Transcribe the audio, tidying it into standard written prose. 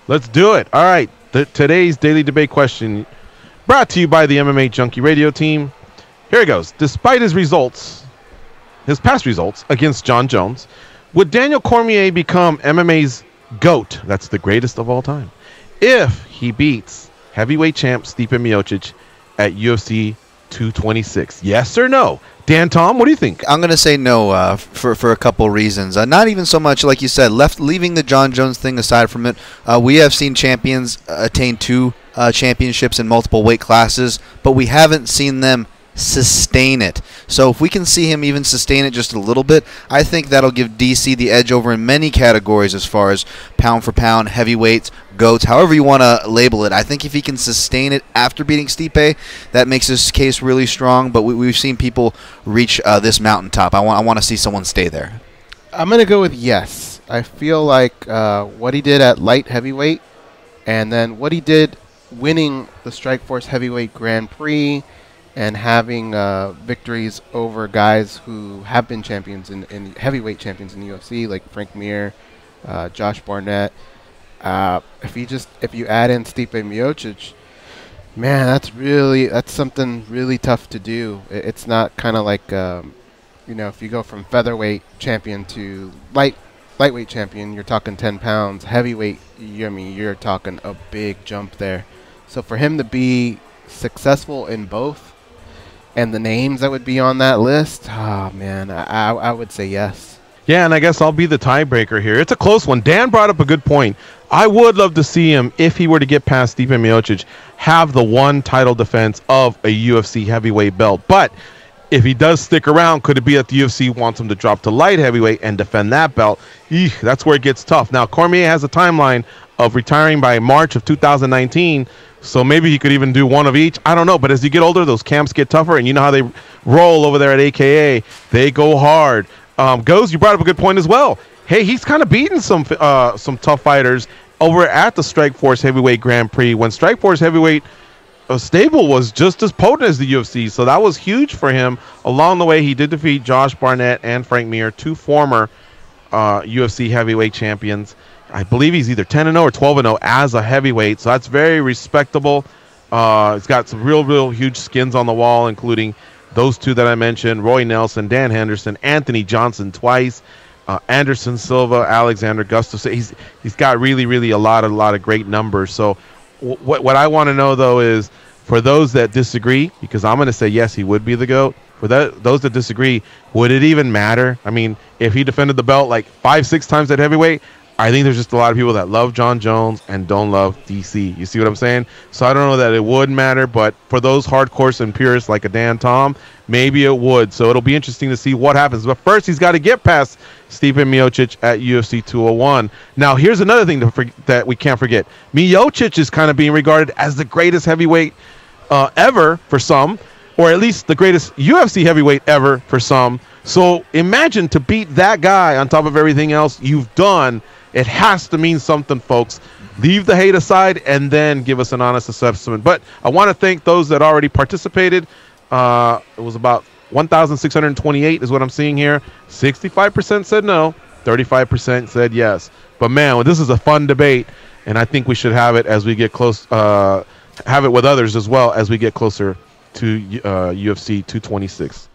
Let's do it. All right. Today's daily debate question brought to you by the MMA Junkie radio team. Here it goes. Despite his past results against John Jones, would Daniel Cormier become MMA's GOAT? That's the greatest of all time. If he beats heavyweight champ Stipe Miocic at UFC 226. Yes or no? Dan Tom, what do you think? I'm going to say no for a couple reasons. Not even so much, like you said, leaving the John Jones thing aside from it. We have seen champions attain 2 championships in multiple weight classes, but we haven't seen them sustain it. So if we can see him even sustain it just a little bit, I think that'll give DC the edge over in many categories as far as pound for pound, heavyweights, GOATs, however you want to label it. I think if he can sustain it after beating Stipe, that makes his case really strong, but we've seen people reach this mountaintop. I want to see someone stay there. I'm going to go with yes. I feel like what he did at light heavyweight and then what he did winning the Strikeforce Heavyweight Grand Prix and having victories over guys who have been champions in heavyweight champions in the UFC, like Frank Mir, Josh Barnett. If you add in Stipe Miocic, man, that's something really tough to do. It's not kind of like if you go from featherweight champion to lightweight champion, you're talking 10 pounds. Heavyweight, you're talking a big jump there. So for him to be successful in both, and the names that would be on that list, oh, man, I would say yes. Yeah, and I guess I'll be the tiebreaker here. It's a close one. Dan brought up a good point. I would love to see him, if he were to get past Stipe Miocic, have the one title defense of a UFC heavyweight belt. But if he does stick around, could it be that the UFC wants him to drop to light heavyweight and defend that belt? That's where it gets tough. Now, Cormier has a timeline of retiring by March of 2019, so maybe he could even do one of each. I don't know, but as you get older, those camps get tougher, and you know how they roll over there at AKA. They go hard. Goes, you brought up a good point as well. Hey, he's kind of beaten some tough fighters over at the Strikeforce Heavyweight Grand Prix when Strikeforce Heavyweight stable was just as potent as the UFC, so that was huge for him. Along the way, he did defeat Josh Barnett and Frank Mir, 2 former UFC heavyweight champions. I believe he's either 10-0 or 12-0 as a heavyweight, so that's very respectable. He's got some real huge skins on the wall, including those 2 that I mentioned, Roy Nelson, Dan Henderson, Anthony Johnson twice, Anderson Silva, Alexander Gustafsson. He's got really a lot of great numbers. So what I want to know, though, is for those that disagree, because I'm going to say yes, he would be the GOAT. For those that disagree, would it even matter? I mean, if he defended the belt like 5-6 times at heavyweight, I think there's just a lot of people that love John Jones and don't love DC. You see what I'm saying? So I don't know that it would matter, but for those hardcore and purists like a Dan Tom, maybe it would. So it'll be interesting to see what happens. But first, he's got to get past Stipe Miocic at UFC 201. Now, here's another thing that we can't forget. Miocic is kind of being regarded as the greatest heavyweight ever for some, or at least the greatest UFC heavyweight ever for some. So imagine to beat that guy on top of everything else you've done. It has to mean something, folks. Leave the hate aside and then give us an honest assessment. But I want to thank those that already participated. It was about 1,628 is what I'm seeing here. 65% said no. 35% said yes. But, man, this is a fun debate, and I think we should have it as we get close. Have it with others as well as we get closer to UFC 226.